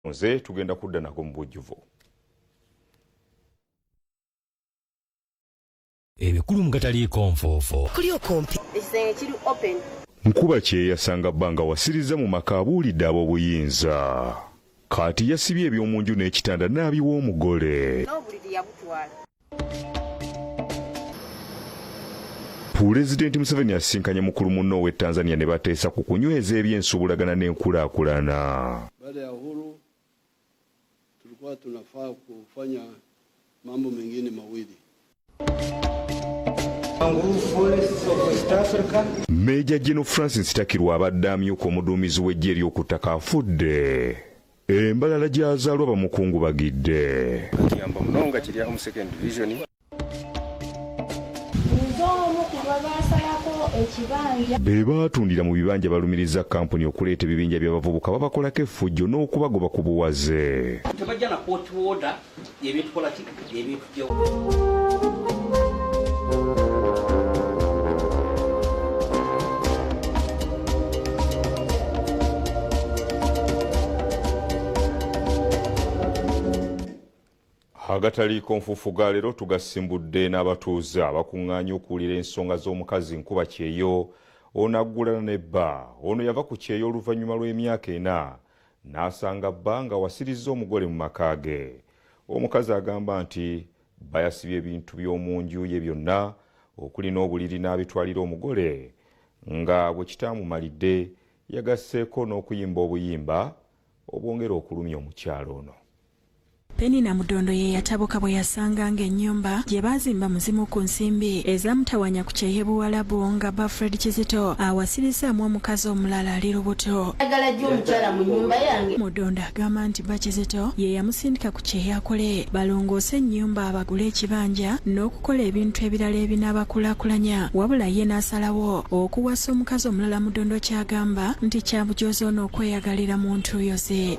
nze tugenda kudda nako mu bujjuvu. Ebikulu mu kataliiko nfoofo. Kuli okumpi. Ekisenge kiri open. Nkuba kye yasanga bbanga wasiriza mu maka abuulidde ab'obuyinza. Kati yasibye eby'omunju n'ekitanda n'abiwa omugole. N'obuliri yabutwala. Pulezidenti Museveni asinkanye mukulu munno ow'e Tanzania ne bateesa ku kunyweza eby'ensuubulagana n'enkulaakulana. Baada ya uhuru tulikuwa tunafaa kufanya mambo mengine mawili. Meja General Francis Takirwa abadde amyuka omuduumizi w'eggye ery'okuttaka afudde. Embalala gy'azaalwa bamukungubagidde. Kiyamba Munonga kiri mu second division. Be baatundira mu bibanja balumiriza kampuni okuleeta ebibinja by'abavubuka babakolako effujjo n'okubagoba ku buwaze. Tebajja na court order y'ebintu kola ki y'ebintu gye. Agataliiko nfuufu ga leero tugasimbudde n'abatuuze abakuŋŋaanya okuwulira ensonga z'omukazi Nkuba Kyeyo onaggulana nebba. Ono yava ku Kyeyo oluvannyuma lw'emyaka 4 n'asanga bba nga wasirizza omugole mu maka ge. Omukazi agamba nti bba yasibye ebintu by'omu nju ye byonna okuli n'obuliri n'abitwalira omugole nga bwe kitaamumalidde yagasseeko n'okuyimba obuyimba obwongera okulumya omukyalo ono. Penina Mudondo ye yatabuka bwe yasanganga ennyumba gye baazimba muzimu ku nsimbi ezamutawanya ku Kyeyo Buwalabu nga Bafred Kizito awasirizaamu omukazi omulala ali lubuto. Mudondo agamba nti Ba Kizito ye yamusindika ku Kyeyo akole balongoose ennyumba abagule ekibanja n'okukola ebintu ebirala ebinaabakulaakulanya wabula ye n'asalawo okuwasa omukazi omulala. Mudondo kyagamba nti kyabujoozi ono okweyagalira mu ntuuyo ze.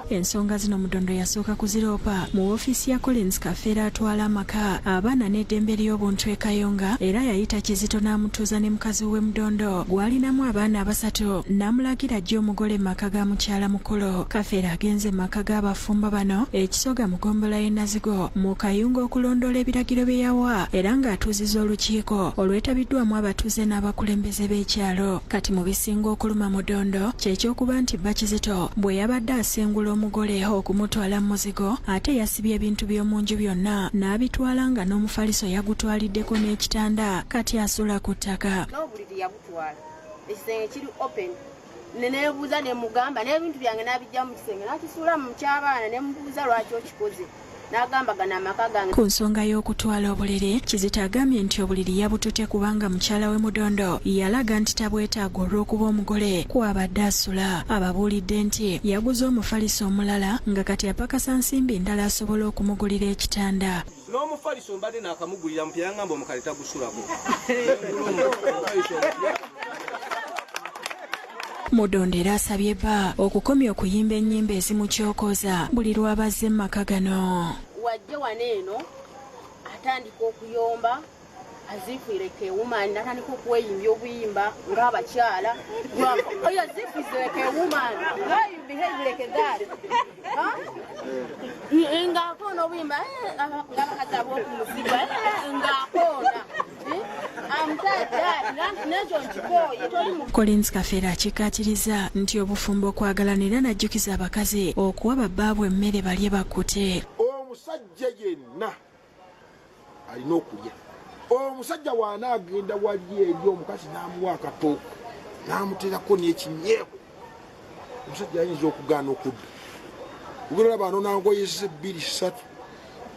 Ensonga zino Mudondo yasooka kuziroopa mu woofiisi ya Collins Kafeera atwala amaka abaana n'eddembe ly'obuntu e Kayonga era yayita Kizito n'amutuuza ne mukazi we Mudondo gw'alinamu abaana 3 n'amulagira ajje omugole maka ga mukyala mukulu. Kafeera agenze maka g'abafumba bano ekisoga Mugombola y'e Nazigo mu Kayunga okulondoola ebiragiro bye yawa era ng'atuuzizza olukiiko olwetabiddwamu abatuuze n'abakulembeze b'ekyalo. Kati mu bisinga okuluma Mudondo kyekyokuba nti Ba Kizito bwe yabadde asengula omugole okumutwala mu muzigo ate yasibye ebintu by'omu nju byonna n'abitwala nga n'omufaliso yagutwaliddeko n'ekitanda kati asula ku ttaka. N'obuliri yabutwala. Ekisenge kiri open. Neneebuuza ne mugamba n'ebintu byange n'abijja mu kisenge n'akisuula mu ky'abaana ne mubuuza lwaki okikoze. N'agambagana amaka gange. Ku nsonga y'okutwala obuliri, Kizito agambye nti obuliri yabutute kubanga mukyala we Mudondo yalaga nti tabwetaaga olw'okuba omugole kw'abadde asula. Ababuulidde nti yaguze omufaliso omulala nga kati apakasa nsimbi endala asobola okumugulira ekitanda. N'omufaliso mbadde n'akamugulira mpya yangamba omukale tagusulako. Mudondo era asabye bba okukomya okuyimba ennyimba ezimukyokoza buli lw'abazze mu maka gano. Wajje waneeno atandika okuyomba azifuire kewumani natandika okweyimbya obuyimba ng'abakyala. Oyo azifuire kewumani you behave like a dad. Ng'akoona obuyimba ng'abakazi ab'okumuziba ng'akoona. Collins Kafeera akikkaatiriza nti obufumbo okwagalana n'ajjukiza abakazi okuwa babbaabwe emmere balye bakkute. Omusajja yenna alina okulya. Omusajja waanaagenda wali eri omukazi n'amuwa akatooke n'amuteerako n'ekinyeewo omusajja ayinza okugaana okudda. Ugolera bano nangoyese 2-3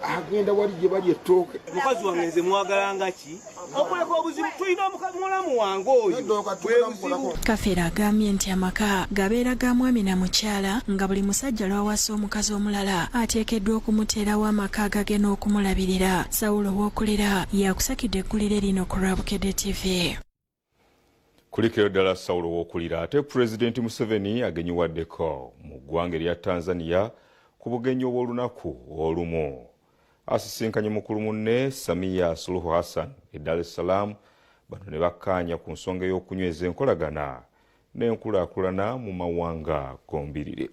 agenda wali gye bali ettooke. Mukazi wange nze mwagalanga ki? Okuleka obuzibu tulina omulamu wange oyo. Kafeera agambye nti amaka gabeera ga mwami na mukyala nga buli musajja lw'awasa omukazi omulala ateekeddwa okumuteerawo amaka agagena okumulabirira. Sawulo w'okulira yakusakidde eggulire lino ku Rwabukedde TV. Kulikiro ddala Sawulo w'okulira ate Pulezidenti Museveni agenyiwaddeko mu ggwanga erya Tanzania ku bugenyi obw'olunaku olumu. Asisinkanye mukulu munne Samia Suluhu Hassan e Dar es Salaam bano ne bakkaanya ku nsonga y'okunyweza enkolagana n'enkulaakulana mu mawanga gombirire.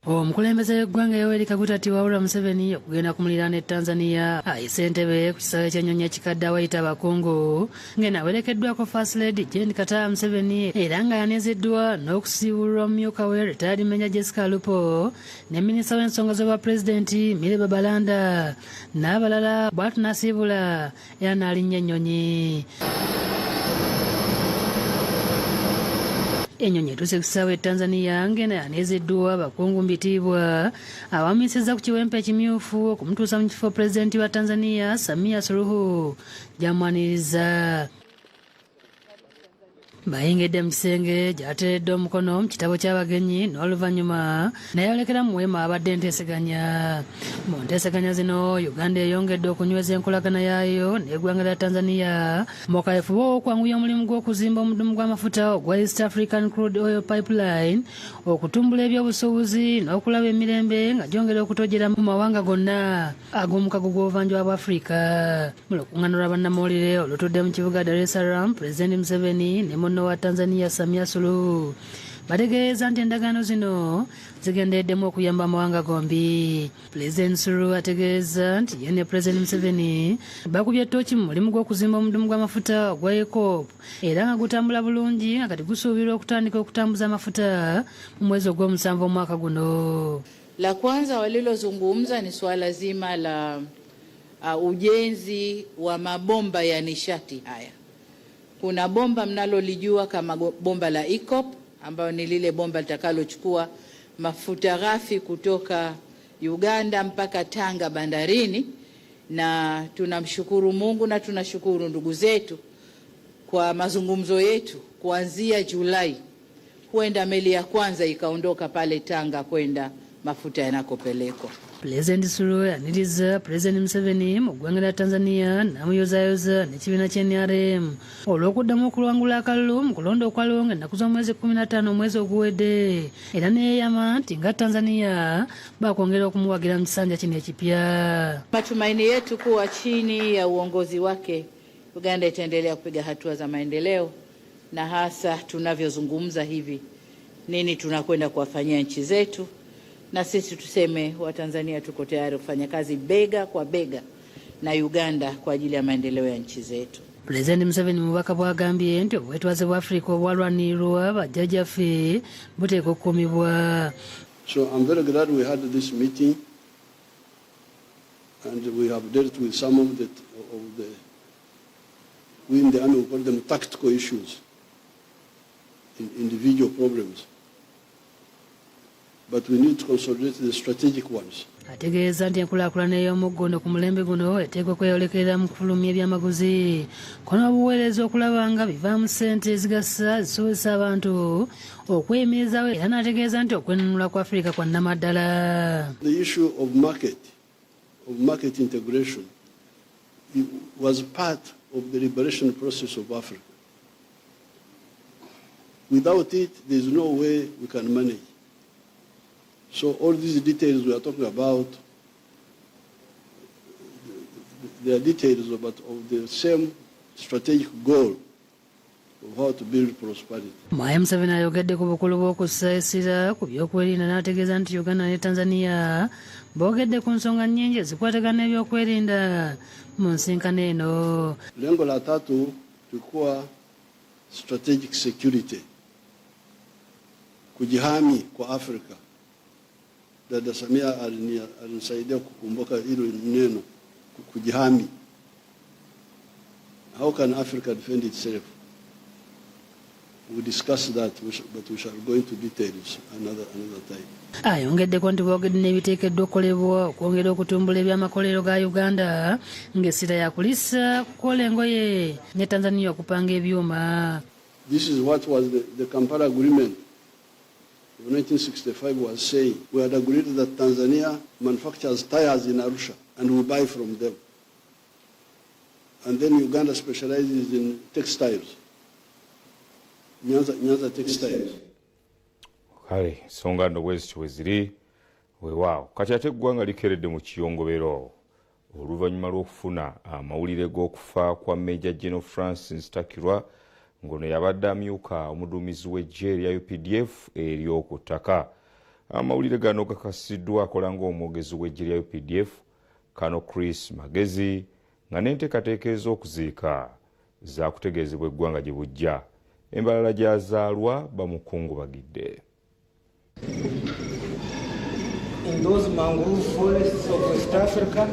Omukulembeze w'eggwanga Yoweri Kaguta Tiwawula Museveni okugenda ku muliraano e Tanzania ayise Entebbe ku kisaawe ky'ennyonyi ekikadde awayita abakungu ng'eno awerekeddwako First Lady Jane Kataya Museveni era nga yaneeziddwa n'okusiibulwa omumyuka we Retired Major Jessica Alupo ne minisita w'ensonga z'obwapulezidenti Milly Babalanda n'abalala bw'atu n'asiibula era n'alinnya ennyonyi. Ennyonyi etuuse ku kisaawe Tanzania ng'eno yaneeziddwa abakungu mbitiibwa abamisizza ku kiwempe ekimyufu okumutuusa mu kifo pulezidenti wa Tanzania Samia Suluhu gy'amwaniriza. Bayingidde mu kisenge gy'ateredde omukono mu kitabo ky'abagenyi n'oluvannyuma n'ayolekera mu weema abadde nteeseganya. Mu nteeseganya zino Uganda eyongedde okunyweza enkolagana yaayo n'eggwanga lya Tanzania mu kaweefube w'okwanguya omulimu gw'okuzimba omudumu gw'amafuta ogwa East African Crude Oil Pipeline, okutumbula ebyobusuubuzi n'okulaba emirembe nga gyongera okutojjera mu mawanga gonna ag'omukago gw'obuvanjuba bwa Afrika. Mu lukuŋŋaana lwa bannamawulire olutudde mu kibuga Dar es Salaam, Pulezidenti Museveni ne munno wa Tanzania Samia Suluhu bategeeza nti endagaano zino zigendereddemu okuyamba amawanga gombi. Pulezidenti Suluhu ategeeza nti ye ne Pulezidenti Museveni bakubye ettooki mu mulimu gw'okuzimba omudumu gw'amafuta ogwa EACOP era nga gutambula bulungi nga kati gusuubirwa okutandika okutambuza amafuta mu mwezi ogw'omusanvu omwaka guno. La kwanza walilozungumza ni swala zima la ujenzi wa mabomba ya nishati haya. Kuna bomba mnalolijua kama bomba la EACOP ambayo ni lile bomba litakalochukua mafuta ghafi kutoka Uganda mpaka Tanga bandarini, na tunamshukuru Mungu na tunashukuru ndugu zetu kwa mazungumzo yetu. Kuanzia Julai huenda meli ya kwanza ikaondoka pale Tanga kwenda mafuta yanakopelekwa. Pulezidenti Suluhu yaniriza Pulezidenti Museveni mu ggwanga lya Tanzania n'amuyozaayoza n'ekibiina ky'NRM olw'okuddamu okulwangula akalulu mu kulonda okwaliwo ng'ennaku z'omwezi 15 omwezi oguwedde, era neyeeyama nti nga Tanzania bakwongera okumuwagira mu kisanja kino ekipya. Matumaini yetu kuwa chini ya uongozi wake Uganda itaendelea kupiga hatua za maendeleo, na hasa tunavyozungumza hivi nini tunakwenda kuwafanyia nchi zetu, na sisi tuseme Watanzania tuko tayari kufanya kazi bega kwa bega na Uganda kwa ajili ya maendeleo ya nchi zetu. Pulezidenti Museveni mubaka bwagambye nti obwetwaze bwa Afrika obwalwanirwa bajjajjaffe buteekwa okukuumibwa. So I'm very glad we had this meeting and we have dealt with some of the we in the army we call them tactical issues, individual problems. But we need to consolidate the strategic ones. Ategeeza nti enkulaakulana ey'omuggondo ku mulembe guno eteekwa kweyolekera mu kufulumya ebyamaguzi kono obuweereza okulaba nga bivaamu ssente ezigasa zisobozesa abantu okweyimirizawo, era n'ategeeza nti okwenunula kwa Afrika kwa nnamaddala. The issue of market integration was part of the liberation process of Africa. Without it, there is no way we can manage. So all these details we are talking about, they are details of the same strategic goal of how to build prosperity. Mwai Museveni ayogedde ku bukulu bw'okussa essira ku byokwerinda n'ategeeza nti Uganda ne Tanzania boogedde ku nsonga nnyingi ezikwatagana n'ebyokwerinda mu nsisinkano eno. Lengo la tatu lilikuwa strategic security, kujihami kwa Afrika. Dada Samia alinisaidia kukumbuka hilo neno, kujihami. How can Africa defend itself? We discussed that, but we shall go into details another time. Ayongeddeko nti boogedde n'ebiteekeddwa okukolebwa okwongera okutumbula ebyamakolero ga Uganda ng'essira yakulisa kukola engoye ne Tanzania okupanga ebyuma. This is what was the Kampala Agreement of 1965 was saying. We had agreed that Tanzania manufactures tires in Arusha and we buy from them. And then Uganda specializes in textiles. Nyanza textiles. Kale songa ndo bwezityo weziri weewaawo kati ate eggwanga likeredde mu kiyongobero oluvannyuma lw'okufuna amawulire g'okufa kwa Major General Francis Takirwa ngono yabadde amyuka omuduumizi w'eggye erya UPDF ery'oku ttaka. Amawulire gano gakasiddwa akola ng'omwogezi w'eggye lya UPDF Kano Chris Magezi nga n'enteekateeka ez'okuziika zaakutegeezebwa eggwanga gye bujja. Embalala gy'azaalwa bamukungubagidde. In those mangrove forests of West Africa,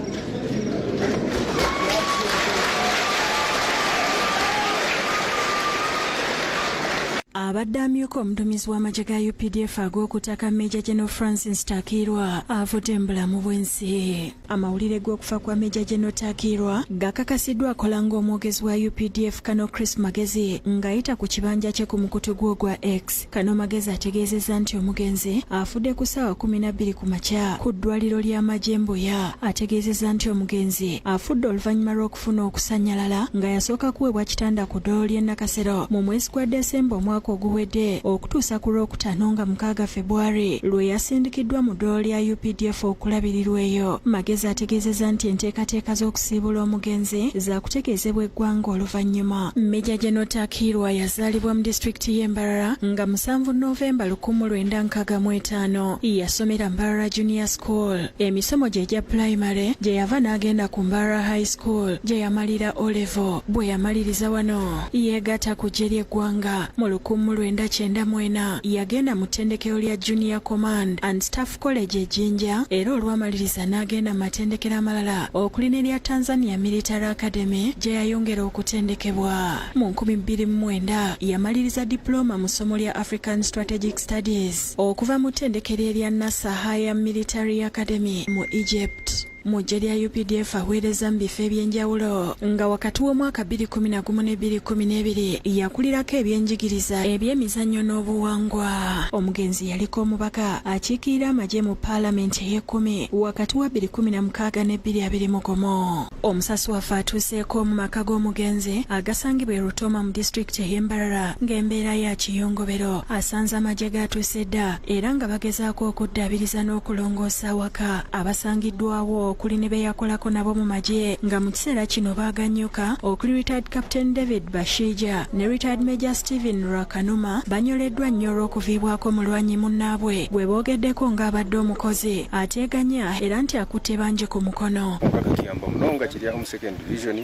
abadde amyuka omuduumizi w'amagye ga UPDF ag'okutaka Major General Francis Takirwa avudde mu bulamu bw'ensi. Amawulire g'okufa kwa Major General Takirwa gakakasiddwa akola ng'omwogezi wa UPDF Kano Chris Magezi ng'ayita ku kibanja kye ku mukutu gwo gwa X. Kano Magezi ategeezezza nti omugenzi afudde ku ssaawa 12 ku makya ku ddwaliro ly'amagye Mbuya. Ategeezezza nti omugenzi afudde oluvannyuma lw'okufuna okusannyalala nga yasooka kuweebwa kitanda ku ddoolo ly'e Nakasero mu mwezi gwa Desemba omwaka oguwedde okutuusa ku Lwokutaano nga 6 February lwe yasindikiddwa mu ddoolo lya UPDF okulabirirwa eyo. Magezi ategeezezza nti enteekateeka z'okusiibula omugenzi zaakutegeezebwa eggwanga oluvannyuma. Major General Takirwa yazaalibwa mu disitulikiti y'e Mbarara nga 7 Novemba 1965. Yasomera Mbarara Junior School. Emisomo gye egya primary gye yava n'agenda ku Mbarara High School gye yamalira O level. Bwe yamaliriza wano yeegatta ku ggye ly'eggwanga mu 1994 yagenda mu ttendekero lya Junior Command and Staff College e Jinja era olwamaliriza n'agenda mu matendekero amalala okulina erya Tanzania Military Academy gye yayongera okutendekebwa. Mu 2009 yamaliriza diploma mu ssomo lya African Strategic Studies okuva mu ttendekero erya Nasser Higher Military Academy mu Egypt. Mu ggye lya UPDF aweereza mu bifo ebyenjawulo nga wakati w'omwaka 2011 ne 2012 yakulirako ebyenjigiriza ebyemizannyo n'obuwangwa. Omugenzi yaliko omubaka akiikirira amagye mu paalamenti ey'e10 wakati wa 2016 ne 2021. Omusasi waffe atuuseeko mu maka g'omugenzi agasangibwa e Rutoma mu disitulikiti ey'e Mbarara ng'embeera ya kiyongobero. Asanze amagye gatuuse dda era nga bagezaako okuddaabiriza n'okulongoosa awaka abasangiddwawo okuli ne be yakolako nabo mu magye nga mu kiseera kino baaganyuka okuli retired Captain David Bashija ne retired Major Stephen Rakanuma banyoleddwa nnyo olw'okuviibwako mulwanyi munnaabwe bwe boogeddeko ng'abadde omukozi ateeganya era nti akutte bangi ku mukono. Kakiyamba munonga kiri mu second division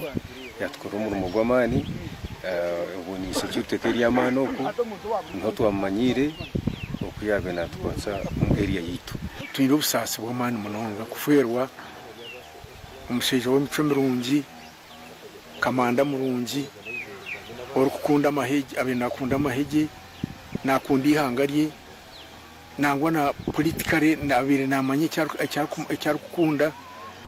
yatukola omulimu gw'amaani obuni security ery'amaani okwo niho twamanyire okuyabe natukwasa mu area yitu. Tuyina obusaasi bw'amaani munonga kuferwa omushaija w'emico mirungi kamanda murungi orukukunda amahegi abe nakunda amahegi nakunda ihanga rye nangwa na politikare nabire namanye ekyarukukunda.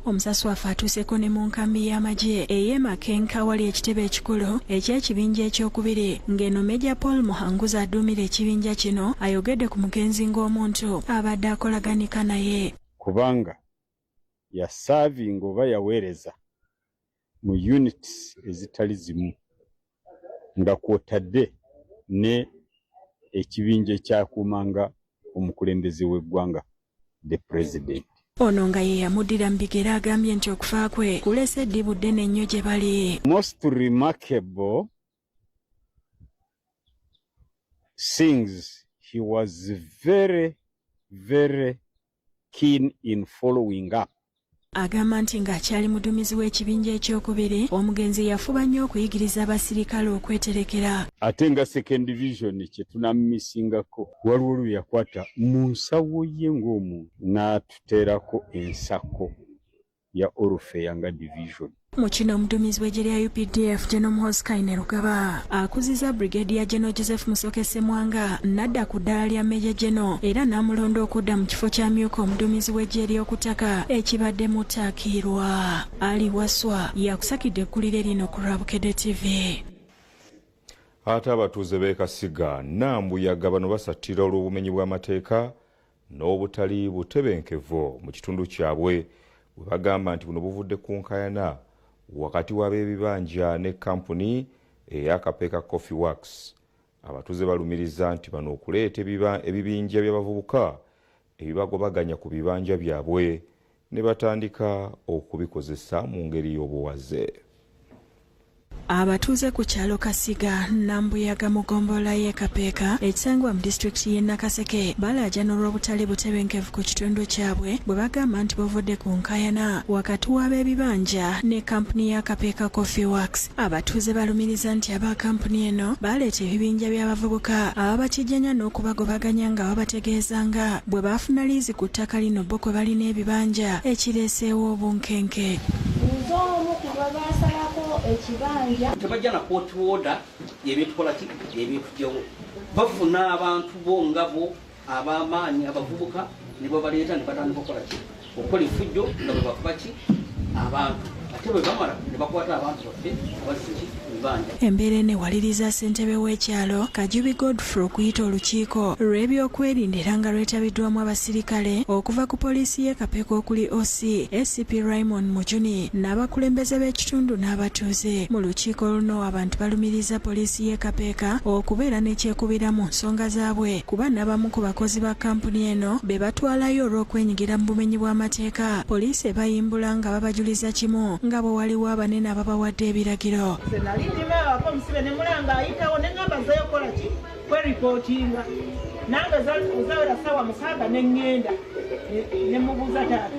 Omusasi waffe atuuseeko ne mu nkambi y'amagye ey'e Makenka wali ekitebe ekikulu eky'ekibinja ekyokubiri ng'eno Major Paul Muhanguza aduumira ekibinja kino ayogedde ku mugenzi ng'omuntu abadde akolaganika naye. Kubanga yasaavinga oba yaweereza mu units ezitali zimu nga kwotadde ne ekibinja ekyakuumanga omukulembeze w'eggwanga the president. Ono nga ye yamuddira mu bigere agambye nti okufa kwe kuleese eddibu ddene nnyo gye bali. Most remarkable things, he was very, very keen in following up. Agamba nti ng'akyali muduumizi w'ekibinja ekyokubiri omugenzi yafuba nnyo okuyigiriza abasirikale okweterekera. Ate nga second division kye tunammisingako waliwo olwo yakwata mu nsawo ye ng'omuntu n'atuteerako ensako ya Orfea nga division. Mu kino omuduumizi w'eggye lya UPDF General Muhoozi Kainerugaba akuziza Brigadier General Joseph Musoke Ssemwanga n'adda ku ddaala lya Major General era n'amulonda okudda mu kifo ky'amyuka omuduumizi w'eggye ery'okutaka ekibadde mu Takirwa. Ali Waswa yakusakidde eggulire lino ku Lwabukedde TV. Ate abatuuze b'e Kasiga Nambuyaga bano basattira olw'obumenyi bw'amateeka n'obutali butebenkevu mu kitundu kyabwe bwe bagamba nti buno buvudde ku nkayana wakati w'ab'ebibanja ne kampuni ey'akapeeka Coffee Works. Abatuuze balumiriza nti bano okuleeta ebibinja by'abavubuka ebibagobaganya ku bibanja byabwe ne batandika okubikozesa mu ngeri y'obuwaze. Abatuuze ku kyalo Kasiga Nambuyaga mu ggombolola y'e Kapeeka ekisangibwa mu disitulikiti y'e Nakaseke balaajaana olw'obutale butebenkevu ku kitundu kyabwe bwe bagamba nti bavudde ku nkaayana wakati w'ab'ebibanja ne kampuni ya Kapeeka Coffee Works. Abatuuze balumiriza nti aba kampuni eno baleeta ebibinja by'abavubuka ababakijjanya n'okubagobaganya nga babategeezanga bwe baafuna liizi ku ttaka lino bo kwe balina ebibanja ekireeseewo obunkenke. Tebajja na court order y'ebitukola ki y'ebitujjawo bafuna abantu bo ngabo ab'amaanyi abavubuka ne babaleeta ne batandika okukola ki okukola effujjo nga bwe bakuba ki abantu ate bwe bamala ne bakwata abantu baffe abaziki ebibanja. Embeera enewaliriza ssentebe w'ekyalo Kajubi Godfrey okuyita olukiiko lw'ebyokwerinda era nga lwetabiddwamu abasirikale okuva ku poliisi y'e Kapeeka okuli OC SCP Raymond Mujuni n'abakulembeze b'ekitundu n'abatuuze. Mu lukiiko luno abantu balumiriza poliisi y'e Kapeeka okubeera n'ekyekubira mu nsonga zaabwe kuba n'abamu ku bakozi ba kampuni eno be batwalayo olw'okwenyigira mu bumenyi bw'amateeka. Poliisi ebayimbula nga babajuliza kimu nga bwe waliwo abanene ababawadde ebiragiro. Ndimewako omusibe ne mulanga ayitawo ne ngamba zeyokola ki kweripootinga nange uzawera ssaawa 6 ne ŋŋenda ne mubuuza taata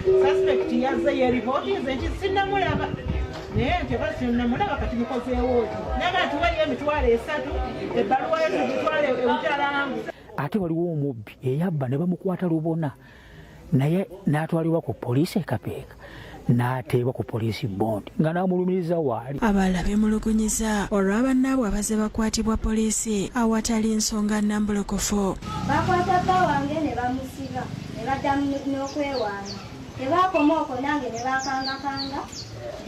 suspect yazze yeripootinze nti sinnamulaba naye nti oba sinnamulaba kati mukozeewo ki naga tuwayo emitwalo 3 ebbaluwa yo tugitwale ewutalangu. Ate waliwo omubbi eyabba ne bamukwata lubona naye n'atwalibwa ku poliisi e Kapeeka n'ateebwa ku poliisi bondi nga n'amulumiriza waali. Abalala beemulugunyiza olw'abannaabwe abaze bakwatibwa poliisi awatali nsonga nnambulukufu. Bakwata bba wange ne bamusiba ne baddamu n'okwewaana tebaakoma okwo nange ne bakangakanga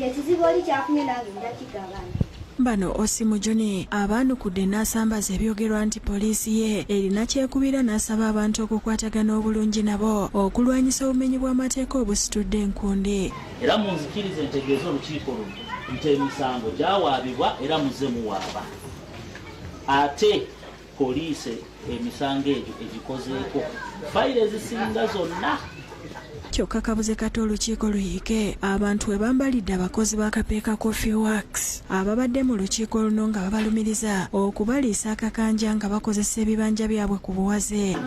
ekizibu oli kyafunye nange ndakigabana. Bano Osi Mujuni abaanukudde n'asambaza ebyogerwa nti poliisi ye erina kyekubira n'asaba abantu okukwatagana obulungi nabo okulwanyisa obumenyi bw'amateeka obusitudde enkundi. Era munzikirize ntegeeza olukiiko luno nti emisango gyawaabibwa era muzze muwaaba. Ate poliisi emisango egyo egikozeeko fayiro ezisinga zonna. Kyokka kabuze kati olukiiko luyiike abantu we bambalidde abakozi ba Kapeeka Coffee Works ababadde mu lukiiko luno nga babalumiriza okubaliisa akakanja nga bakozesa ebibanja byabwe ku buwaze.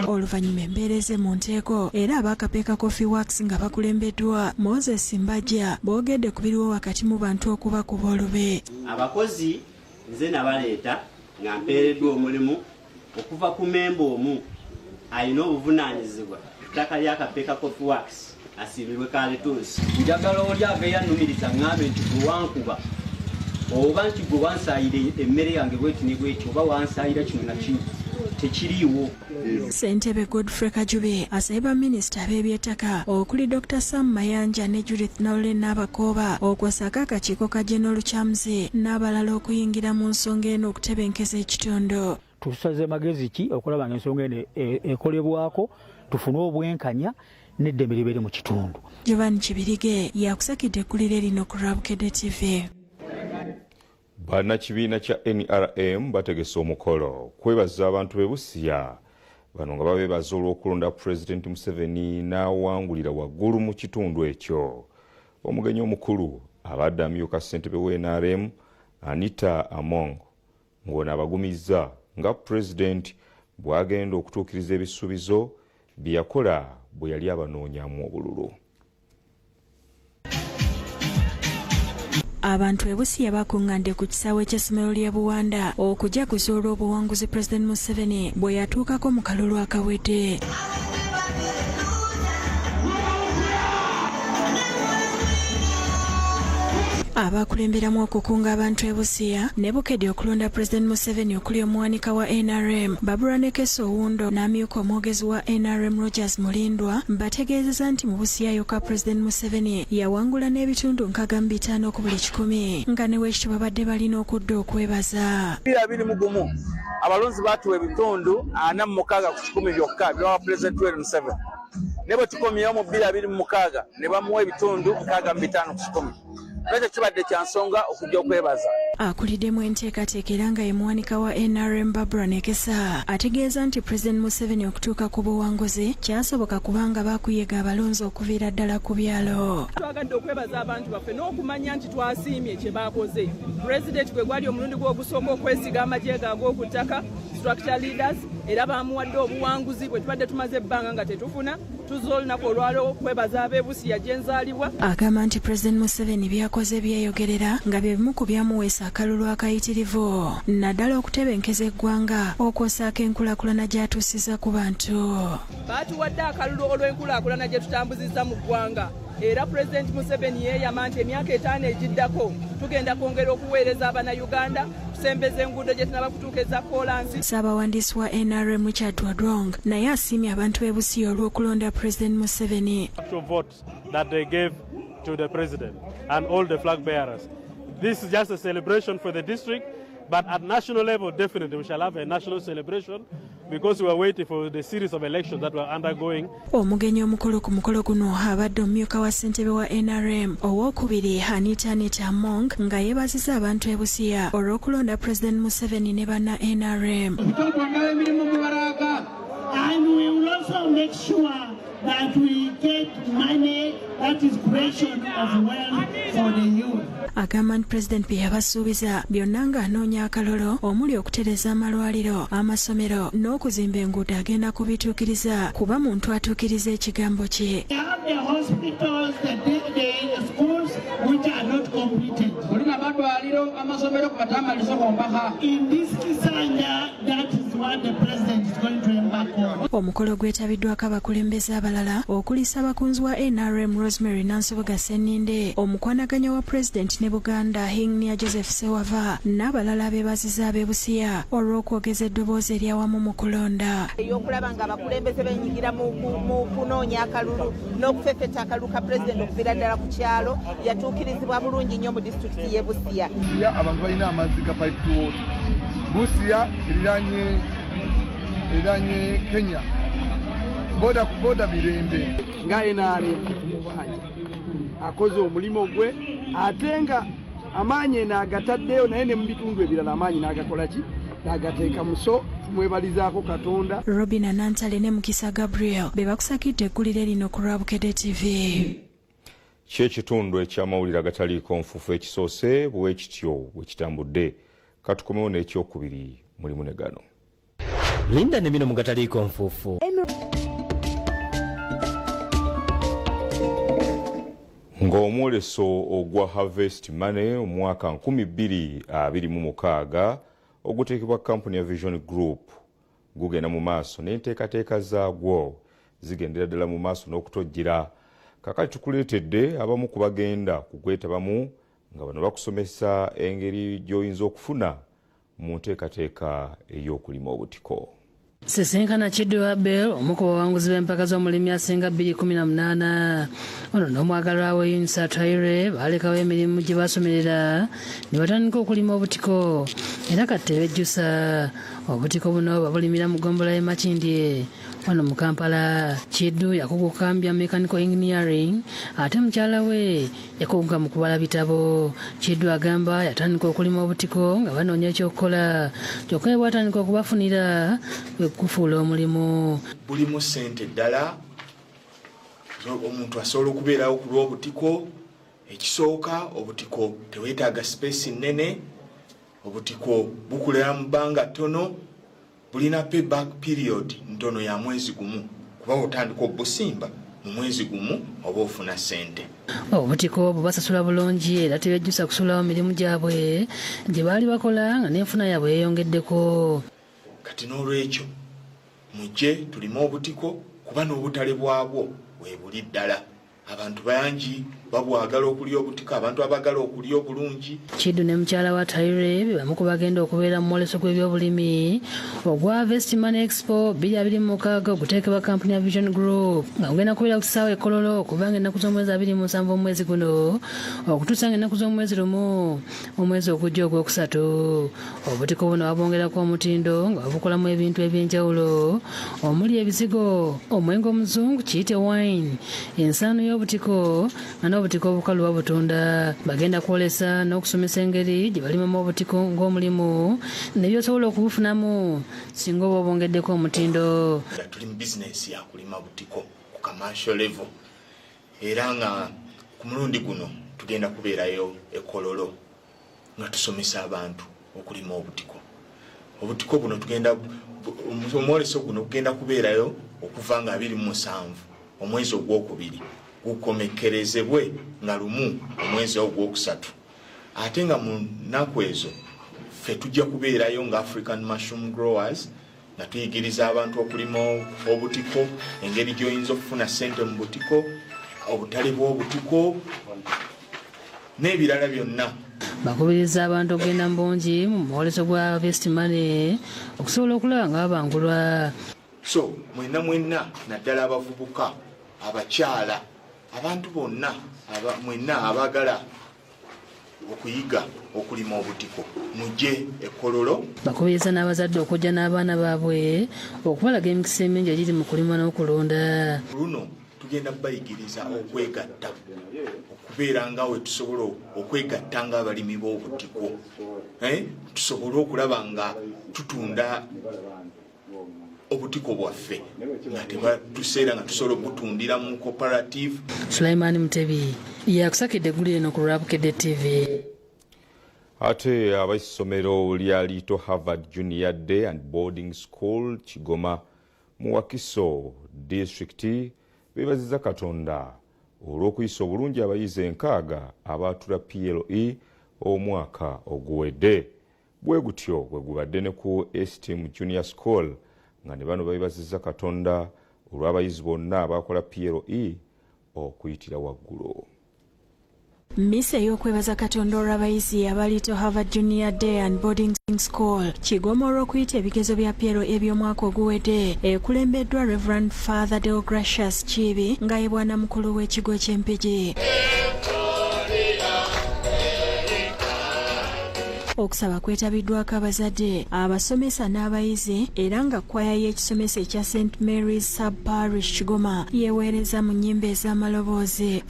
Oluvannyuma embeereze mu nteeko era aba Kapeeka Coffee Works nga bakulembeddwa Moses Mbajja boogedde ku biriwo wakati mu bantu okuba ku boolube. Abakozi nze nabaleeta nga mpeereddwa omulimu okuva ku memba omu alina obuvunaanyizibwa ettaka lya Kapeeka Coffee Works asiibirwe kaletuusi. Njagala oli ave yannumiriza ŋŋambe nti gwe wankuba oba nti gwe wansaayira emmere yange bweti ne bwekyo oba wansaayira kino na kino tekiriiwo. Ssentebe Godfrey Kajubi asaba minisita ab'ebyettaka okuli Dr. Sam Mayanja ne Judith Naulen n'abakooba okwosaka akakiiko ka General Chamzi n'abalala okuyingira mu nsonga eno okutebenkeza ekitundu. Tusaze magezi ki okulaba ng'ensonga eno ekolebwako tufune obwenkanya n'eddembe libeere mu kitundu. Giovanni Kibirige yakusakidde ekkulire lino ku Rabukedde TV. Bannakibiina kya NRM bategese omukolo kwebaza abantu b'e Busia bano nga babeebaza olw'okulonda Pulezidenti Museveni n'awangulira waggulu mu kitundu ekyo. Omugenyi omukulu abadde amyuka ssentebe w'NRM Anita Among ng'ono abagumizza nga Pulezidenti bw'agenda okutuukiriza ebisuubizo bye yakola bwe yali abanoonyaamu obululu. Abantu e Busia bakuŋŋaanidde ku kisaawe ky'essomero ly'e Buwanda okujaguza olw'obuwanguzi Pulezidenti Museveni bwe yatuukako mu kalulu akawedde. Abakulemberamu okukunga abantu e Busia ne bukedde okulonda Pulezidenti Museveni okuli omuwanika wa NRM Barbara Nekeso Owundo n'amyuka omwogezi wa NRM Rogers Mulindwa bategeezeza nti mu Busia yokka Pulezidenti Museveni yawangula n'ebitundu 55 ku buli 100 nga ne weekityo babadde balina okudda okwebaza. 21 abalonzi baatuwa ebitundu 46 ku 100 byokka byawa Pulezidenti Museveni ne bwe tukomyewo mu 2026 ne bamuwa ebitundu 65 ku 100. nakyo kibadde kya nsonga okujja okwebaza. Akuliddemu enteekateeka era nga ye muwanika wa NRM Barbara Nekesa ategeeza nti President Museveni okutuuka ku buwanguzi kyasoboka kubanga baakuyega abalonzi okuviira ddala ku byalo. Twagadde okwebaza abantu baffe n'okumanya nti twasiimye kye baakoze. President gwe gwali omulundi gw'ogusooka okwesiga amagye gaagwo ku ttaka, structure leaders, era baamuwadde obuwanguzi bwe tubadde tumaze ebbanga nga tetufuna. Tuzza olunaku olwaleero okwebaza ab'ebusiya gye nzaalibwa. Agamba nti President Museveni byakoze byeyogerera nga bye bimu ku byamuweesa akalulu akayitirivu naddala okutebenkeza eggwanga okwosaako enkulaakulana gy'atuusiza ku bantu. Baatuwadde akalulu olw'enkulaakulana gye tutambuzizza mu ggwanga. Era President Museveni yeeyama nti emyaka 5 egiddako tugenda kwongera okuweereza Abannayuganda tusembeza enguudo gye tunaba kutuukeza koolansi. Ssaabawandiisi wa NRM Richard Wadrong naye asiimye abantu b'e Busia olw'okulonda President Museveni. That they gave to the president and all the flag bearers. This is just a celebration for the district, but at national level, definitely we shall have a national celebration because we are waiting for the series of elections that we are undergoing. Omugenyi omukulu ku mukolo guno abadde omumyuka wa ssentebe wa NRM owookubiri Anita Among nga yeebazizza abantu e Busia olw'okulonda President Museveni ne banna NRM. And we will also make sure that we get money that is creation of wealth for the youth. Agamba nti President bye yabasuubiza byonna ng'anoonya akalolo omuli okutereza amalwaliro, amasomero n'okuzimba enguudo agenda kubituukiriza kuba muntu atuukiriza ekigambo kye. The hospitals, the schools which are not completed. In this Kisanja, that is what the president is going to embark on. Omukolo gwetabiddwako abakulembeze abalala okuli Ssaabakunzi wa NRM Rosemary Nansoboga Senninde, omukwanaganya wa President ne Buganda Hingnia Joseph Sewava n'abalala abeebazizza ab'e Busia olw'okwogeza eddoboozi eryawamu mu kulonda. Ey'okulaba nga abakulembeze beenyigira mu kunoonya akalulu n'okufefeta akalulu ka President okuviira ddala ku kyalo yatuukirizibwa bulungi nnyo mu disitulikiti y'e Busia. Abantu balina amazzi ga pipe to water. Busia eranye Kenya. Boda ku boda mirembe. Nga NRM mubanja akoze omulimu gwe ate nga amaanyi n'agataddeyo naye ne mu bitundu ebirala amaanyi n'agakolaki n'agateeka muso mwebalizaako Katonda. Robin Anantale ne Mukisa Gabriel be bakusakidde eggulire lino ku Rwabukedde TV. Ky'ekitundu eky'amawulire agataliiko nfufu ekisoose bwe kityo bwe kitambudde. Katukomewo n'ekyokubiri mulimu ne gano. Linda ne bino mu gataliiko nfufu. Ng'omwoleso ogwa Harvest Money omwaka 2026 oguteekebwa kampuni ya Vision Group gugenda mu maaso n'enteekateeka zaagwo zigendera ddala mu maaso n'okutojjera. Kakati tukuleetedde abamu ku bagenda kugwetabamu nga bano bakusomesa engeri gy'oyinza okufuna mu nteekateeka ey'okulima obutiko. Sisinkana Kiddu Abel omu ku bawanguzi b'empaka z'omulimi asinga 2018 ono n'omwagalwa we Yunisa Taire baalekawo emirimu gye basomerera ne batandika okulima obutiko era kati tebejjusa obutiko buno babulimira mu ggombolola y'e Makindye wano mu Kampala. Kiddu yakugu kambya mechanical engineering ate mukyala we yakuguka mu kubala bitabo. Kiddu agamba yatandika okulima obutiko nga banoonya ekyokukola kyokka bwe bwatandika okubafunira kufuula omulimu. Bulimu ssente ddala omuntu asobola okubeerawo ku lw'obutiko. Ekisooka obutiko teweetaaga space nnene, obutiko bukulira mu bbanga ttono, bulina payback period ntono ya mwezi gumu kuba otandika obusimba mu mwezi gumu oba ofuna ssente. Obutiko bubasasula bulungi era tebejjusa kusulawo mirimu gyabwe gye baali bakola nga n'enfuna yaabwe yeeyongeddeko. Kati n'olwekyo mujje tulime obutiko kuba n'obutale bwabwo weebuli ddala. Abantu bangi babwagala okulya obutiko, abantu abagala okulya obulungi. Kiddu ne mukyala wa Taire be bamu ku bagenda okubeera mu mwoleso gw'ebyobulimi ogwa Harvest Money Expo 2026 oguteekebwa kampuni ya Vision Group nga gugenda kubeera ku kisaawe e Kololo okubanga ennaku z'omwezi 27 omwezi guno okutuusa nga ennaku z'omwezi lumu omwezi ogujja ogwokusatu. Obutiko buno babwongerako omutindo nga babukolamu ebintu eby'enjawulo omuli ebizigo, omwenge omuzungu kiyite wine, ensaano y'obutiko nga n'obutiko obukalu babutunda bagenda kwolesa n'okusomesa engeri gye balimamu obutiko ng'omulimu nebyosobola okubufunamu singa oba obongeddeko omutindo. Tuli mu bizinesi ya kulima butiko ku commercial level era nga ku mulundi guno tugenda kubeerayo ekololo nga tusomesa abantu okulima obutiko. Obutiko buno tugenda omwoleso guno kugenda kubeerayo okuva nga 27 omwezi ogwokubiri gukomekerezebwe nga lumu omwezi ogwokusatu. Ate nga mu nnaku ezo ffe tujja kubeerayo nga African Mushroom Growers nga tuyigiriza abantu okulima obutiko, engeri gy'oyinza okufuna ssente mu butiko, obutale bw'obutiko n'ebirala byonna. Bakubiriza abantu okugenda mu bungi mu mwoleso gwa Harvest Money okusobola okulaba nga babangulwa. So mwenna naddala abavubuka, abakyala, abantu bonna mwenna abagala okuyiga okulima obutiko mujje ekololo. Bakubiriza n'abazadde okujja n'abaana baabwe okubalaga emikisa emingi egiri mu kulima n'okulonda. Luno tugenda bayigiriza okwegatta okubeera nga we tusobola okwegatta ng'abalimi b'obutiko, tusobole okulaba nga tutunda obutiko bwaffe nga tebatuseera nga tusobola okutundira mu cooperative. Sulaiman Mutebi yakusakidde eggulu eno ku Lwabukedde TV. Ate abaisomero lya Little Harvard Junior Day and Boarding School Kigoma mu Wakiso District bebaziza Katonda olw'okuyisa obulungi abayizi 6 abaatula PLE omwaka oguwedde. Bwe gutyo bwe gubadde ne ku Esteem Junior School nga ne bano bebaziza Katonda olw'abayizi bonna abakola PLE okuyitira waggulu. Mmisa ey'okwebaza Katonda olw'abayizi aba Little Harvard Junior Day and Boarding School Kigoma olw'okuyita ebigezo bya PLE by'omwaka oguwedde ekulembeddwa Reverend Father Deogracious Chibi nga ye bwana mukulu w'ekigo ky'Empigi. Okusaba kwetabiddwako abazadde, abasomesa n'abayizi era nga kwaya y'ekisomesa ekya St. Mary's Sub-Parish Kigoma yeweereza mu nnyimba ez'amaloboozi.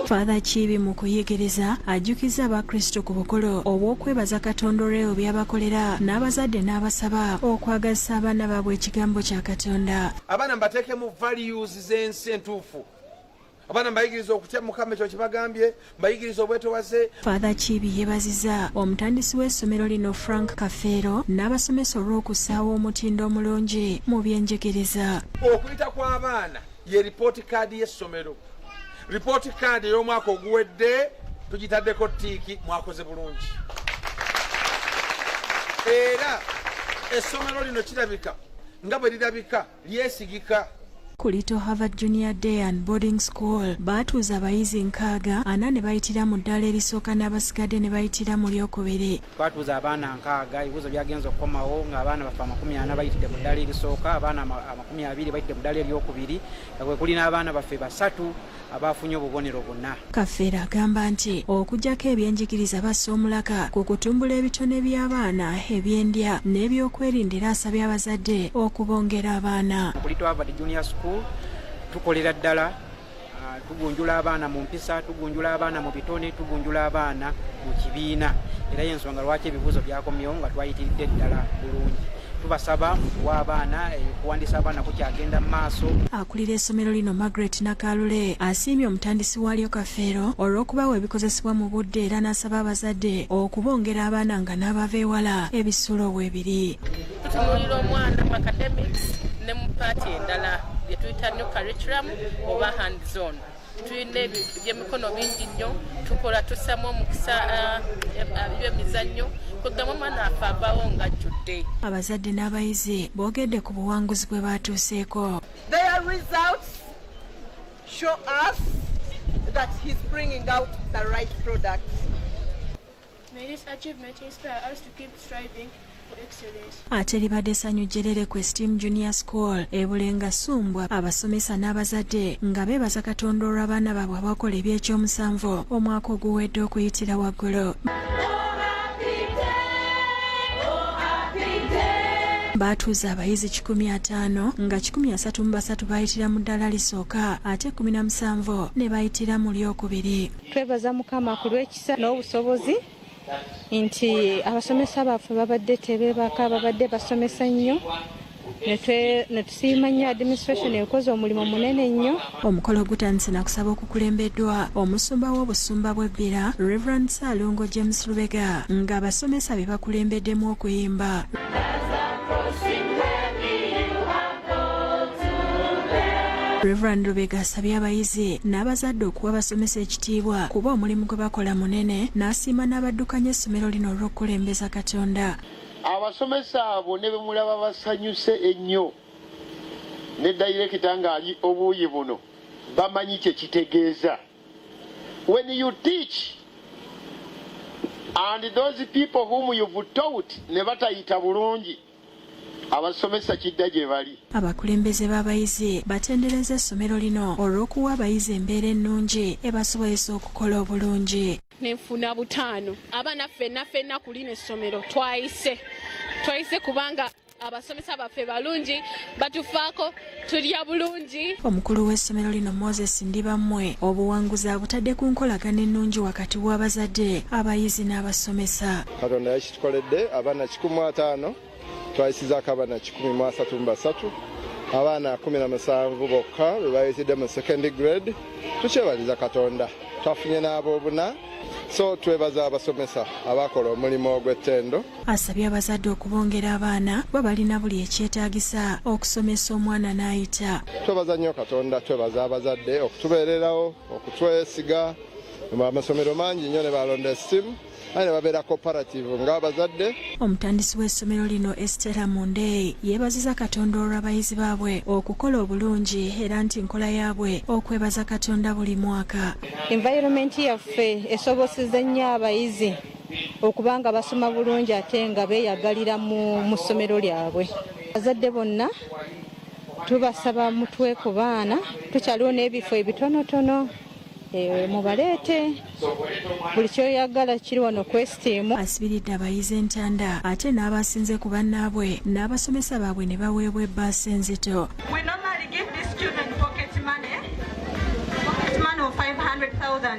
Father Chibi mu kuyigiriza ajjukiza abakristo ku bukulu obw'okwebaza Katonda olw'ebyo by'abakolera n'abazadde n'abasaba okwagazisa abaana baabwe ekigambo kya Katonda. Abaana mbateekemu values z'ensi entuufu. Abaana mbayigiriza okutya Mukama ekyo kibagambye, mbayigiriza obwetowaze. Father Chibi yeebaziza omutandisi w'essomero lino Frank Kafeero n'abasomesa olw'okussaawo omutindo omulungi mu byenjigiriza. Okuyita kw'abaana ye report card y'essomero. Report card y'omwaka oguwedde tugitaddeko ttiiki, mwakoze bulungi. Era essomero lino kirabika nga bwe lirabika lyesigika. Ku Little Harvard Junior Day and Boarding School baatuuza abayizi 6, 4 ne bayitira mu ddala erisooka n'abasigadde ne bayitira mu lyokubiri. Twatuuza abaana 6, ebibuuzo byagenza okukomawo ng'abaana bafa 40 bayitidde mu ddala erisooka, abaana 20 bayitidde mu ddala eryokubiri, nga kwe kuli n'abaana baffe 3 abafunye obubonero bonna. Kafeera agamba nti okuggyako ebyenjigiriza bassa omulaka ku kutumbula ebitone by'abaana ebyendya n'ebyokwerinda, asabye abazadde okubongera abaana. Ku Little Harvard Junior School tukolera ddala, tugunjula abaana mu mpisa, tugunjula abaana mu bitone, tugunjula abaana mu kibiina, era y'ensonga lwaki ebibuuzo byakomyewo nga twayitiridde ddala bulungi. Tubasaba w'abaana okuwandiisa abaana kukyagenda mu maaso. Akulira essomero lino Margaret Nakalule asiimye omutandisi waalyo Kafeero olw'okubawa ebikozesebwa mu budde era n'asaba abazadde okubongera abaana nga n'abava ewala ebisulo weebiri. Tutunuulira omwana mu academics ne mu paati endala bye tuyita new curriculum oba hand zone. Tulina ebintu by'emikono bingi nnyo, tukola tussamu omukisa by'emizannyo kugamba omwana afe avaawo ng'ajjudde. Abazadde n'abayizi boogedde ku buwanguzi bwe baatuuseeko. Their results show us that he's bringing out the right product. May this achievement inspire us to keep striving for excellence. Ate libadde essanyu jjerere ku Esteem Junior School ebulenga Sumbwa, abasomesa n'abazadde nga beebaza Katonda olw'abaana baabwe abakola eby'ekyomusanvu omwaka oguwedde okuyitira waggulu. Baatuuza abayizi 150 nga 133 bayitira mu ddala lisooka ate 17 ne bayitira mu lyokubiri. Twebaza Mukama ku lw'ekisa n'obusobozi nti abasomesa baffe babadde tebeebaka, babadde basomesa nnyo. Netusiima nnyo administration ekoze omulimu munene nnyo. Omukolo gutandise na kusaba okukulembeddwa omusumba w'obusumba bw'ebbira Reverend Ssalongo James Lubega nga abasomesa be bakulembeddemu okuyimba. Reverend Lubega asabye abayizi n'abazadde okuwa abasomesa ekitiibwa kuba omulimu gwe bakola munene, n'asiima n'abaddukanya essomero lino olw'okukulembeza Katonda. Abasomesa abo ne bemulaba basanyuse ennyo ne dayirekita ng'ali obuuyi buno bamanyi kye kitegeeza. When you teach and those people whom you've taught ne batayita bulungi, abasomesa kidda gye bali. Abakulembeze b'abayizi batendereza essomero lino olw'okuwa abayizi embeera ennungi ebasobozesa okukola obulungi. Nenfuna butaano abaana ffenna ku lino essomero twayise kubanga abasomesa baffe balungi, batufaako, tulya bulungi. Omukulu w'essomero lino Moses Ndibammwe obuwanguzi abutadde ku nkolagana ennungi wakati w'abazadde, abayizi n'abasomesa. Katonda yakitukoledde abaana 150 twayisizaako abaana 133, abaana 17 bokka be bayitidde mu second grade. Tukyebaliza Katonda, twafunye n'ab'obuna. So twebaza abasomesa abakola omulimu ogw'ettendo. Asabye abazadde okubongera abaana bwe balina buli ekyetaagisa okusomesa omwana n'ayita. Twebaza nnyo Katonda, twebaza abazadde okutubeererawo, okutwesiga. Amasomero mangi nnyo ne balonda essimu ne babeera cooperative ng'abazadde. Omutandisi w'essomero lino Esther Munde yeebaziza Katonda olw'abayizi baabwe okukola obulungi era nti nkola yaabwe okwebaza Katonda buli mwaka. Environment yaffe esobosezza nnyo abayizi okubanga basoma bulungi ate nga beeyagalira mu ssomero lyabwe. Abazadde bonna tubasaba mutwe ku baana, tukyaliwo n'ebifo ebitonotono. Mubaleete buli kyoyagala kiri wano kwestiimu. Asibiridde abayizi entanda ate n'abasinze ku bannaabwe n'abasomesa baabwe ne baweebwa ebbaasa enzito.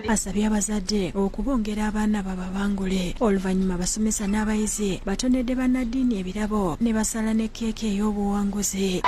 Asabye abazadde okubongera abaana bababangule. Oluvannyuma abasomesa n'abayizi batonedde bannaddiini ebirabo ne basala ne keeki ey'obuwanguzi.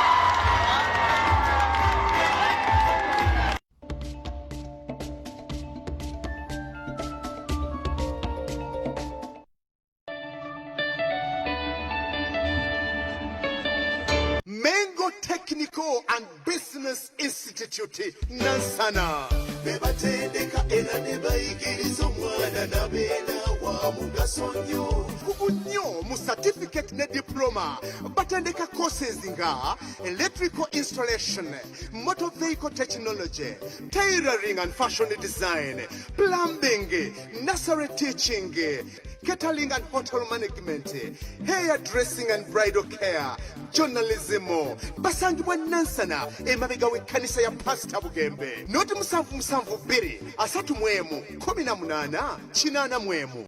Technical and Business Institute Nansana bebatendeka era ne bayigiriza omwana nabeera wa mugaso nnyo kubunyo mu certificate ne diploma batendeka courses nga electrical installation, motor vehicle technology, tailoring and fashion design, plumbing, nursery teaching, catering and hotel management, hair dressing and bridal care, journalism. Basangibwa Nansana emabega w'ekkanisa ya Pastor Bugembe. Noti 772 3 18 8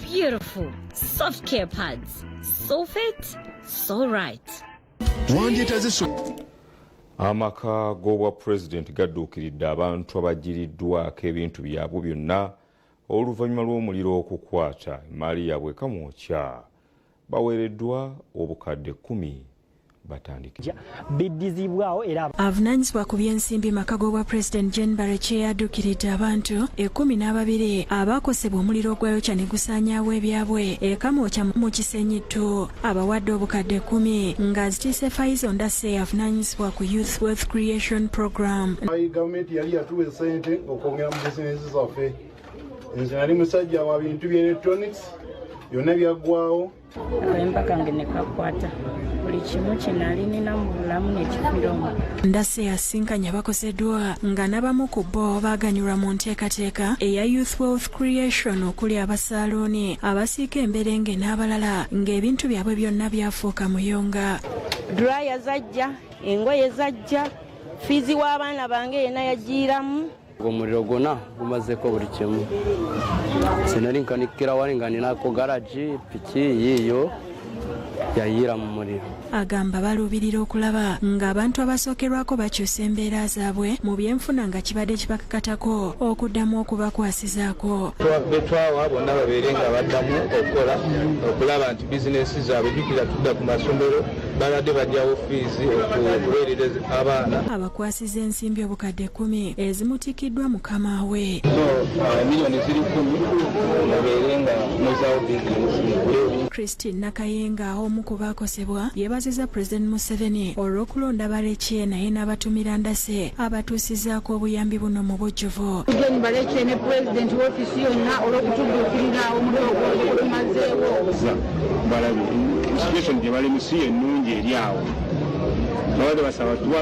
Beautiful soft care pads, so fit, so right. Amaka g'obwa President gadduukiridde abantu abagiriddwako ebintu byabwe byonna oluvannyuma lw'omuliro okukwata emmaali yaabwe kamwokya. Baweereddwa obukadde 10 batandike biddizibwawo era avunaanyizibwa ku by'ensimbi maka g'obwa President Jane Barreche yadduukiridde abantu 12 abaakosebwa omuliro ogwayokya ne gusaanyaawo ebyabwe ekamwokya mu Kisenyittu. Abawadde obukadde 10 nga zitiise Faizo Ndase avunaanyizibwa ku Youth Wealth Creation Program. Gavumenti yali yatuwa ssente okwongera mu bizinesi zaffe. Nze nali musajja wa bintu bya electronics byonna byaggwawo. Akayimba kange ne kakwata buli kimu kinali nina mu bulamu nekifiromu. Ndase yasinkanya bakoseddwa nga n'abamu ku bo baaganyulwa mu nteekateeka eya Youth Wealth Creation okuli abasaaloni abasiika emberenge n'abalala ng'ebintu byabwe byonna byafuuka muyonga. Draya zajja, engoye zajja, fiizi w'abaana bange yenna yagiiramu. Omuliro gwonna gumazeeko buli kimu. Sinali nkanikira wali nga ninako garaji piki yiiyo yayiira mu muliro. Agamba baluubirira okulaba ng'abantu abasookerwako bakyusa embeera zaabwe mu byenfuna nga kibadde kibakakatako okuddamu okubakwasizaako. Betwawa bonna babeere nga baddamu okukola okulaba nti bizinesi zaabwe jjukira tudda ku masomero balade bajjawo fiizi okubeerereza abaana. Abakwasiza ensimbi obukadde 10 ezimutikiddwa mukama we. Miliyoni ziri 10 babeere nga muzawo bizinesi. Christine Nakayenga omu ku baakosebwa yeebazizza President Museveni olw'okulonda balekye naye n'abatumira Ndase abatuusizaako obuyambi buno mu bujjuvu. Tugeni balekye ne President w'ofiisi yonna olw'okutudduukirira omuloogo gwe tumazeewo. Situation gye bali musi ennungi eri awo.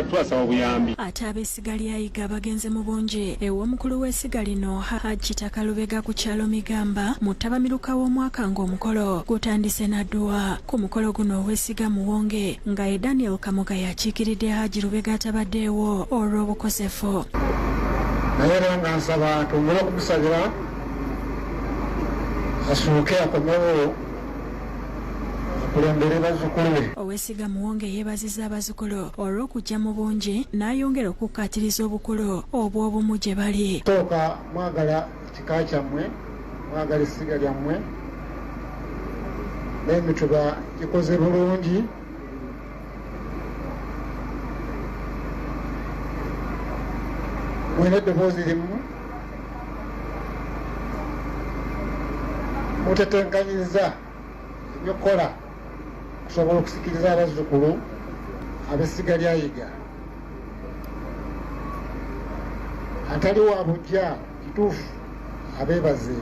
Twasaba obuyambi. Ate ab'essiga lya Yiga bagenze mu bungi ew'omukulu w'essiga lino Hajji Takalubega ku kyalo Migamba mu ttabamiruka w'omwaka ng'omukolo gutandise n'adduwa. Ku mukolo guno ow'essiga Muwonge nga ye Daniel Kamoga yakiikiridde Hajji Lubega atabaddeewo olw'obukosefu. Naye era nga nsaba tongera okumusabira asooke akomewo kulembere bazzukulu be. Ow'essiga Muwonge yeebazizza abazzukulu olw'okujja mu bungi n'ayongera okukkaatiriza obukulu obw'obumu gye bali. Sooka mwagala ekika kyammwe, mwagala essiga lyammwe, n'emituba gikoze bulungi. Mwine eddoboozi limu mutetenkanyiza ebyokukola kusobola okusikiriza abazzukulu ab'essiga lya Yiga. Atali wa bujja kituufu abeebaze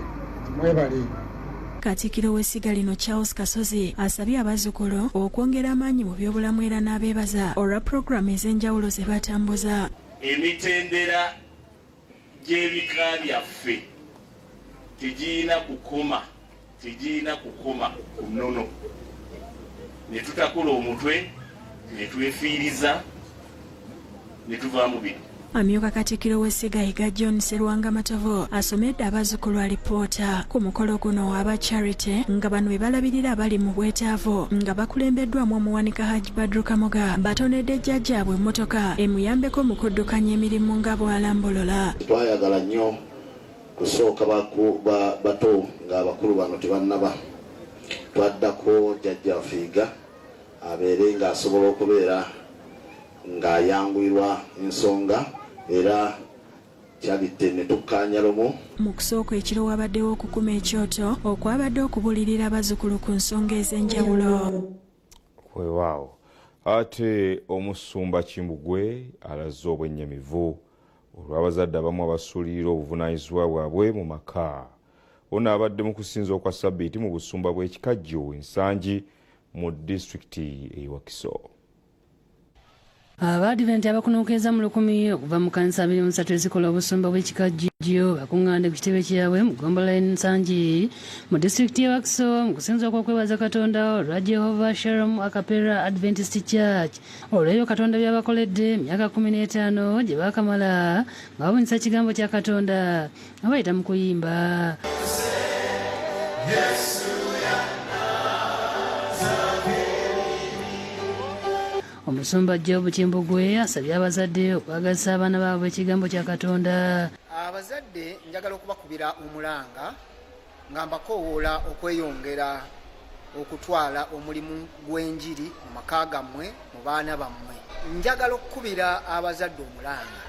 mwebale. Katikkiro w'essiga lino Charles Kasozi asabye abazzukulu okwongera amaanyi mu by'obulamu era n'abeebaza olwa pulogulaamu ez'enjawulo ze batambuza. Emitendera gy'ebika byaffe tegirina kukoma ku nnono. Ne tutakula omutwe ne twefiiriza ne tuva mu bino. Amyuka Katikkiro w'essiga Yiga John Sserwanga Matovu asomedde abazzukulu alipoota ku mukolo guno aba Charity nga bano be balabirira abali mu bwetaavu nga bakulembeddwamu omuwanika Hajji Badru Kamoga batonedde jjajjaabwe emmotoka emuyambeko mu kuddukanya emirimu nga bw'alambolola. Twayagala nnyo kusooka bato ng'abakulu bano tebannaba. Twaddako jjajjaffe Yiga abeere ng'asobola okubeera ng'ayanguyirwa ensonga era kyabidde ne tukkaanya lumu. Mu kusooka ekiro wabaddewo okukuma ekyoto okwabadde okubulirira abazzukulu ku nsonga ez'enjawulo. Weewaawo. Ate omusumba Kimbugwe alaze obwennyamivu olw'abazadde abamu abasuulirira obuvunaanyizibwa bwabwe mu maka. Ono abadde mu kusinza okwa Ssabbiiti mu busumba bw'ekikajjo ensangi mu disitulikiti e Wakiso. Abadiventi abakunuukiriza mu 10 okuva mu kanisa 23 ezikola obusumba bw'ekikajjo bakuŋŋaande ku kitebe kyabwe mu ggombolola ensangi mu disitulikiti y'e Wakiso mu kusinza okwokwebaza Katonda olwa Jehovah Shalom Akapera Adventist Church olw'ebyo Katonda by'abakoledde emyaka 15 gye baakamala nga babunyisa ekigambo kya Katonda nga bayita mu kuyimba. Omusumba Job Kimbugwe asabye abazadde okwagazisa abaana baabwe ekigambo kya Katonda. Abazadde njagala okubakubira omulanga nga mbakoowoola okweyongera okutwala omulimu gw'enjiri mu maka gammwe mu baana bammwe. Njagala okukubira abazadde omulanga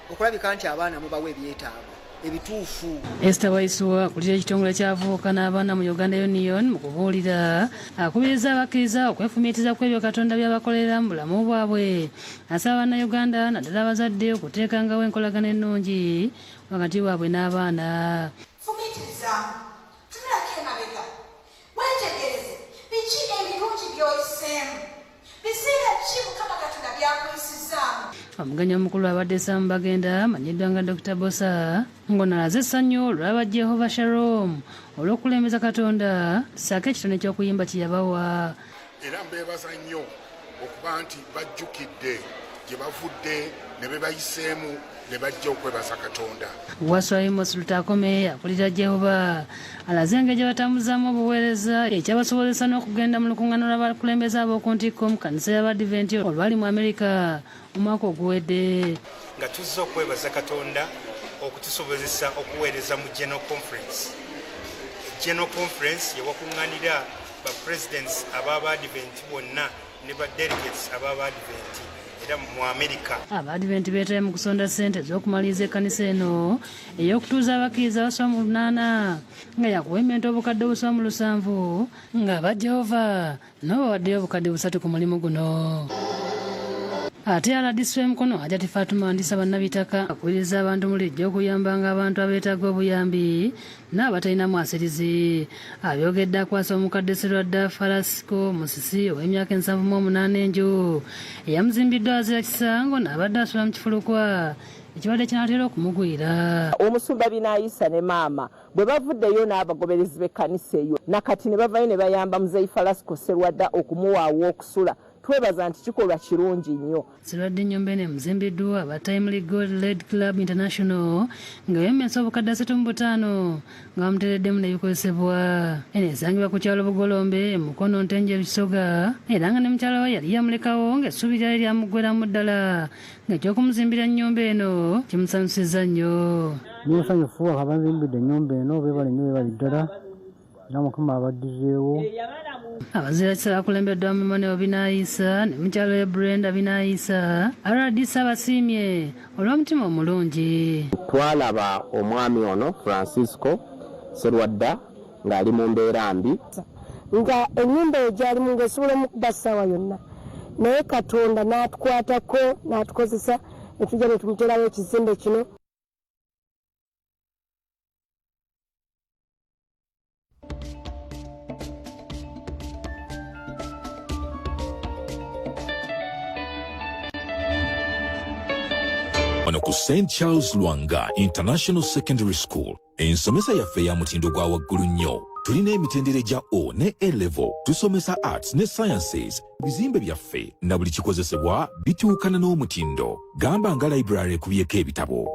okulabika nti abaana mubawa ebyetaago ebituufu. Esther Waiswa kulira ekitongole ky'abavubuka n'abaana mu Uganda Union mu kubuulira akubiriza abakkiriza okwefumiitiriza kw'ebyo Katonda by'abakolera mu bulamu bwabwe. Asaba Bannayuganda naddala abazadde okuteekangawo enkolagana ennungi wakati waabwe n'abaana. Fumiitiriza tunulako emabega omugenyi omukulu abadde Sam Bagenda amanyiddwa nga Dr. Bosa ng'onalaze essanyu olw'aba Jehovah Shalom olw'okulembeza Katonda ssaako ekitone ky'okuyimba kye yabawa. Era mbeebaza nnyo okuba nti bajjukidde gye bavudde ne be bayiseemu ne bajja okwebaza Katonda. Waswai Lutakome akulira Jehova alaze engeri gye batambuzaamu obuweereza ekyabasobozesa n'okugenda mu lukuŋŋaana lw'abakulembeze ab'oku ntikko mu kanisa y'Abadiventi olwali mu Amerika omwaka oguwedde. Nga tuzze okwebaza Katonda okutusobozesa okuweereza mu General Conference. General Conference yewakuŋŋaanira ba presidents ab'Abadiventi bonna ne ba delegates ab'Abadiventi mu Amerika. Abadiventi beetaye mu kusonda ssente z'okumaliriza ekkanisa eno ey'okutuuza abakkiriza abasoma mu 8 nga yakuwementa obukadde busoma mu 7 nga aba Jehova nabo bawaddeyo obukadde 3 ku mulimu guno. Ate aladiswe Mukono Hajati Fatuma Ndisa bannabitaka akubiriza abantu mulijja okuyambanga abantu abeetaaga obuyambi n'abatalina mwasirizi. Abyogedde akwasa omukadde Sserwadda Falasco Musisi ow'emyaka 78 enju eyamuzimbiddwa azira kisango n'abadde asula mu kifulukwa ekibadde kinaatera okumugwira. Omusumba Binaayisa ne maama bwe bavuddeyo n'abagoberezi b'ekkanisa eyo nakati ne bavayo ne bayamba muzeeyi Falasco Sserwadda okumuwaawo okusula. Twebaza nti kikolwa kirungi nnyo. Sserwadda ennyumba muzimbiddwa aba Timely Gold Red Club International nga yemesa obukadde 35 nga bamuteereddemu n'ebikozesebwa. Eno esangibwa ku kyalo Bugolombe Mukono Ntenje Bisoga era nga ne mukyala we yali yamulekawo ng'essuubi lyali lyamuggweramu ddala ng'ekyokumuzimbira ennyumba eno kimusanyusizza nnyo. Musanyufu abanzimbidde ennyumba eno beebale nnyo beebali ddala era Mukama abaddizeewo. Abazira kisala kulembeddwa mu Mane Binaayisa ne mukyalo we Brenda Binaayisa RDC abasiimye olw'omutima omulungi. Twalaba omwami ono Francisco Sserwadda ng'ali mu mbeera mbi nga ennyumba eyo gyalimu ng'esobola okuba ssaawa yonna naye Katonda n'atukwatako n'atukozesa ne tujja ne tumuteerawo ekizimbe kino. Wano ku St. Charles Lwanga International Secondary School ensomesa yaffe ya mutindo gwa waggulu nnyo. Tulina emitendera gya O ne A level, tusomesa arts ne sciences. Bizimbe byaffe na buli kikozesebwa bituukana n'omutindo. Gamba nga library ekubyeko ebitabo.